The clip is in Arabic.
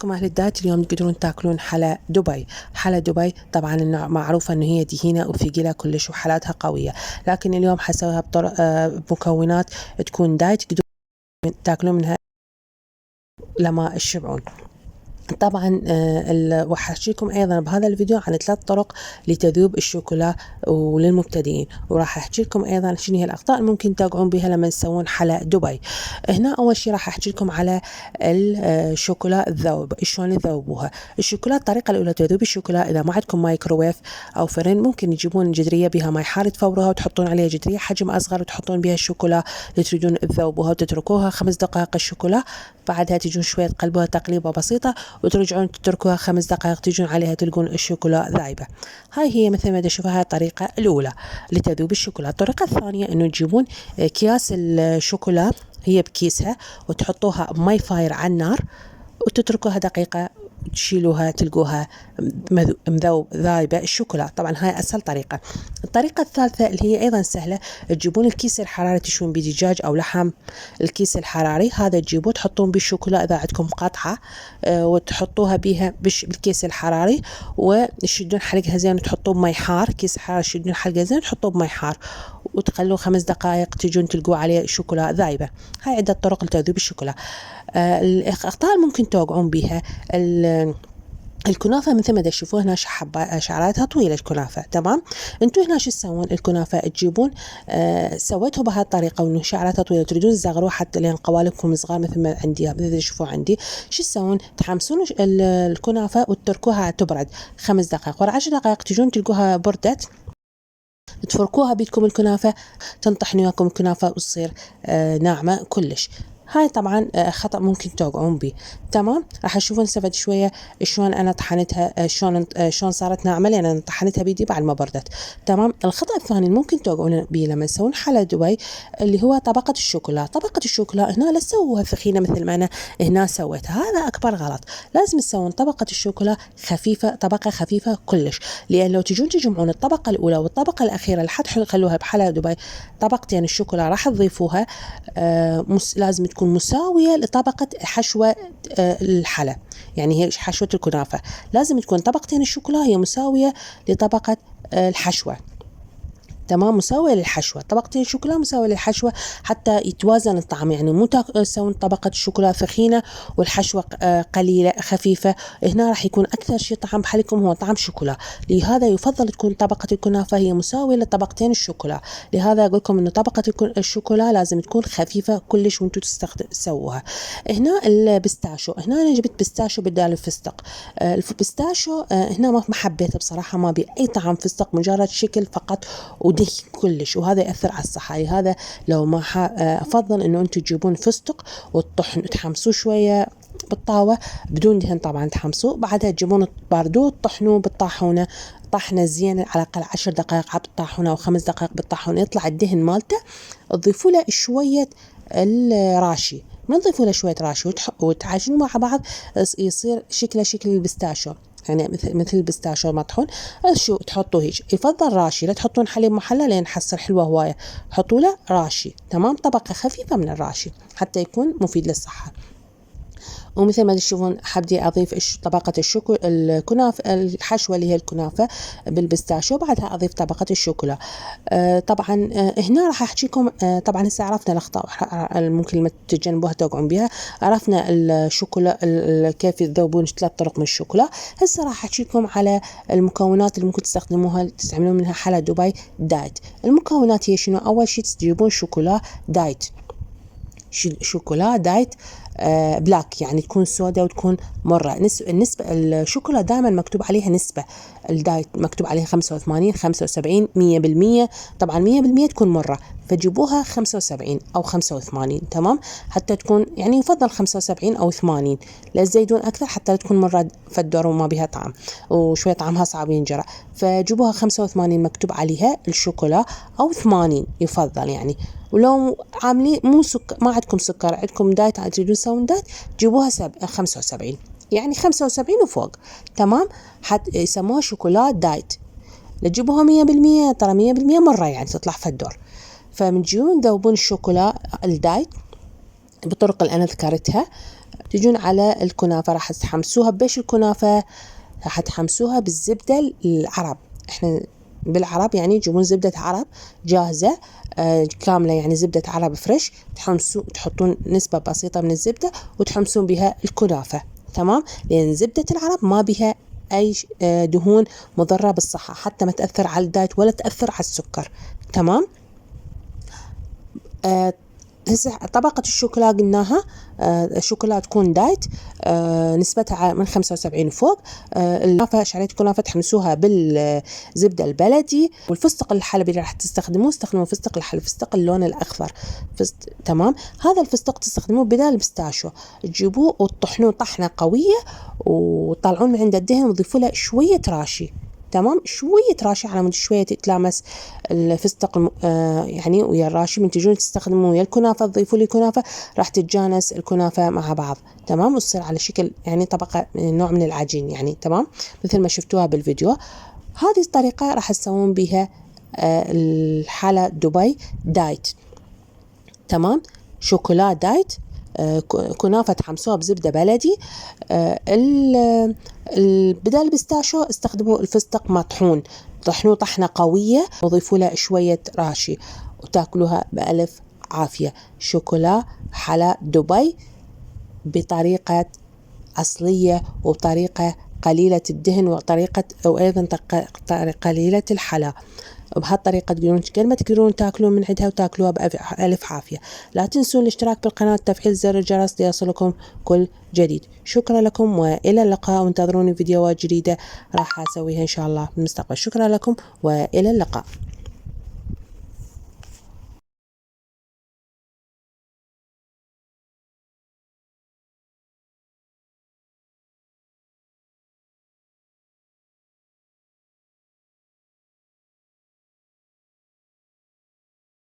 كيفكم أهل الدايت؟ اليوم تقدرون تاكلون حلا دبي. حلا دبي طبعا معروفة إنه هي دهينة وثقيلة كلش وحالاتها قوية، لكن اليوم حسويها بمكونات تكون دايت تقدرون تاكلون منها لما تشبعون. طبعا وحاشيكم ايضا بهذا الفيديو عن 3 طرق لتذوب الشوكولا وللمبتدئين، وراح احكي لكم ايضا شنو هي الاخطاء اللي ممكن توقعون بها لما تسوون حلا دبي. هنا اول شيء راح احكي لكم على الشوكولا الذوب، شلون تذوبوها. الشوكولا الطريقه الاولى تذوب الشوكولا، اذا ما عندكم مايكروويف او فرن ممكن تجيبون جدريه بها ماء حار تفورها وتحطون عليها جدريه حجم اصغر وتحطون بها الشوكولا اللي تريدون تذوبوها وتتركوها 5 دقائق الشوكولا. بعدها تجون شويه تقلبوها تقليبه بسيطه وترجعون تتركوها 5 دقائق تجون عليها تلقون الشوكولا ذايبه. هاي هي مثل ما تشوفوا هاي الطريقه الاولى لتذوب الشوكولا. الطريقه الثانيه انه تجيبون اكياس الشوكولا هي بكيسها وتحطوها بماء فاير على النار وتتركوها دقيقه تشيلوها تلقوها ذايبه الشوكولا. طبعا هاي اسهل طريقه. الطريقه الثالثه اللي هي ايضا سهله، تجيبون الكيس الحراري تشوون بيه دجاج او لحم، الكيس الحراري هذا تجيبوه تحطون بيه الشوكولا اذا عندكم قطعه وتحطوها بيها بالكيس الحراري وتشدون حلقها زين وتحطوه بماء حار. كيس حراري تشدون حلقه زين وتحطوه بماء حار وتخلوه 5 دقائق تجون تلقوا عليه الشوكولا ذايبه. هاي عده طرق لتذويب الشوكولا. الاخطاء ممكن توقعون بها الكنافة مثل ما تشوفوا هنا شعراتها طويلة الكنافة. تمام، انتوا هنا شو تسوون؟ الكنافة تجيبون سويتوا بهالطريقة وانه شعراتها طويلة تريدون تصغروها حتى لين قوالبكم صغار مثل ما عندي مثل تشوفوا عندي. شو تسوون؟ تحمسون الكنافة وتتركوها تبرد 5 دقائق، ورا 10 دقائق تجون تلقوها بردت تفركوها بيدكم الكنافة، تنطحنوا وياكم الكنافة وتصير ناعمة كلش. هاي طبعا خطأ ممكن توقعون به. تمام، راح تشوفون سفد شويه شلون انا طحنتها، شلون صارت ناعمه لان انا طحنتها بيدي بعد ما بردت. تمام. الخطأ الثاني اللي ممكن توقعون به لما تسوون حلا دبي اللي هو طبقه الشوكولا. طبقه الشوكولا هنا لا تسووها ثخينه مثل ما انا هنا سويتها، هذا اكبر غلط. لازم تسوون طبقه الشوكولا خفيفه، طبقه خفيفه كلش، لان لو تجون تجمعون الطبقه الاولى والطبقه الاخيره لحد تخلوها بحلا دبي طبقتين الشوكولا راح تضيفوها لازم تكون مساوية لطبقة حشوة الحلا، يعني هي حشوة الكنافة لازم تكون طبقتين الشوكولا هي مساوية لطبقة الحشوة. تمام، مساوية للحشوة، طبقتين شوكولا مساوية للحشوة حتى يتوازن الطعم. يعني مو تسوون طبقة الشوكولا ثخينة والحشوة قليلة خفيفة، هنا راح يكون أكثر شيء طعم بحالكم هو طعم شوكولا. لهذا يفضل تكون طبقة الكنافة هي مساوية لطبقتين الشوكولا. لهذا أقول لكم إنه طبقة الشوكولا لازم تكون خفيفة كلش وانتم تسووها. هنا البستاشو، هنا أنا جبت بستاشو بدال الفستق. البستاشو هنا ما حبيته بصراحة، ما بي أي طعم فستق، مجرد شكل فقط ودهن كلش، وهذا يأثر على الصحة. هذا لو ما أفضل إنه أنتم تجيبون فستق وتطحن تحمسوه شوية بالطاوة بدون دهن طبعا تحمسوه، بعدها تجيبون باردوه تطحنوه بالطاحونة طحنة زين على الأقل 10 دقائق على الطاحونة أو 5 دقائق بالطاحونة يطلع الدهن مالته. تضيفوا له شوية الراشي، ما تضيفوا له شوية راشي وتعجنوا مع بعض يصير شكله شكل البستاشو، يعني مثل البستاشو مطحون. شو تحطوا هيك، يفضل راشي، لا تحطون حليب محلى لين حصل حلوة هواية، حطوا له راشي. تمام، طبقة خفيفة من الراشي حتى يكون مفيد للصحة. ومثل ما تشوفون حبدي أضيف طبقة الكنافة الحشوة اللي هي الكنافة بالبستاشو، بعدها أضيف طبقة الشوكولا. طبعا هنا راح أحكيكم طبعا هسه عرفنا الأخطاء ممكن تتجنبوها توقعون بها، عرفنا الشوكولا كيف تذوبون 3 طرق من الشوكولا. هسه راح أحكيكم على المكونات اللي ممكن تستخدموها تستعملون منها حلا دبي دايت. المكونات هي شنو؟ أول شيء تجيبون شوكولا دايت، شوكولا دايت بلاك، يعني تكون سوداء وتكون مرة. النسبة الشوكولا دائما مكتوب عليها نسبة، الدايت مكتوب عليها 85 75 100%. طبعا 100% تكون مرة، فجيبوها 75 أو 85. تمام، حتى تكون يعني يفضل 75 أو 80، لا تزيدون أكثر حتى لا تكون مرة فدور وما بها طعم وشوية طعمها صعب ينجرى. فجيبوها 85 مكتوب عليها الشوكولا أو 80 يفضل يعني. ولو عاملين مو ما عندكم سكر، عندكم دايت تريدون تسوون دايت، جيبوها 75، يعني 75 وفوق. تمام، حتى يسموها شوكولا دايت. لا تجيبوها 100%، ترى 100% مرة يعني تطلع فدور. فمن تجون ذوبون الشوكولا الدايت بالطرق اللي أنا ذكرتها. تجون على الكنافة راح تحمسوها بإيش الكنافة؟ راح تحمسوها بالزبدة العرب. إحنا بالعرب يعني يجيبون زبدة عرب جاهزة كاملة، يعني زبدة عرب فريش، تحطون نسبة بسيطة من الزبدة وتحمسون بها الكنافة. تمام، لأن زبدة العرب ما بها أي دهون مضرة بالصحة، حتى ما تأثر على الدايت ولا تأثر على السكر. تمام. هسه طبقة الشوكولا قلناها، الشوكولا تكون دايت، نسبتها من 75 فوق. الكنافة شعرية الكنافة تحمسوها بالزبدة البلدي، والفستق الحلبي اللي راح تستخدموه استخدموا فستق الحلبي، فستق اللون الأخضر. تمام، هذا الفستق تستخدموه بدال البستاشو، تجيبوه وتطحنوه طحنة قوية وتطلعون من عند الدهن وتضيفوا له شوية راشي. تمام، شوية راشي على مود شوية تتلامس الفستق يعني ويا الراشي. من تجون تستخدموا ويا الكنافة تضيفوا لي كنافة، راح تتجانس الكنافة مع بعض. تمام، وتصير على شكل يعني طبقة نوع من العجين يعني. تمام، مثل ما شفتوها بالفيديو. هذه الطريقة راح تسوون بها الحالة دبي دايت. تمام، شوكولا دايت، كنافة تحمسوها بزبدة بلدي. بدال البستاشو استخدموا الفستق مطحون، طحنوه طحنة قوية وضيفوا له شوية راشي وتاكلوها بألف عافية. شوكولا حلا دبي بطريقة أصلية وبطريقة قليلة الدهن وأيضا قليلة الحلا. وبهالطريقة تقدرون كل تقدرون تاكلون من عندها وتاكلوها بألف عافية. لا تنسون الاشتراك بالقناة وتفعيل زر الجرس ليصلكم كل جديد. شكرا لكم وإلى اللقاء، وانتظروني فيديوهات جديدة راح أسويها إن شاء الله في المستقبل. شكرا لكم وإلى اللقاء.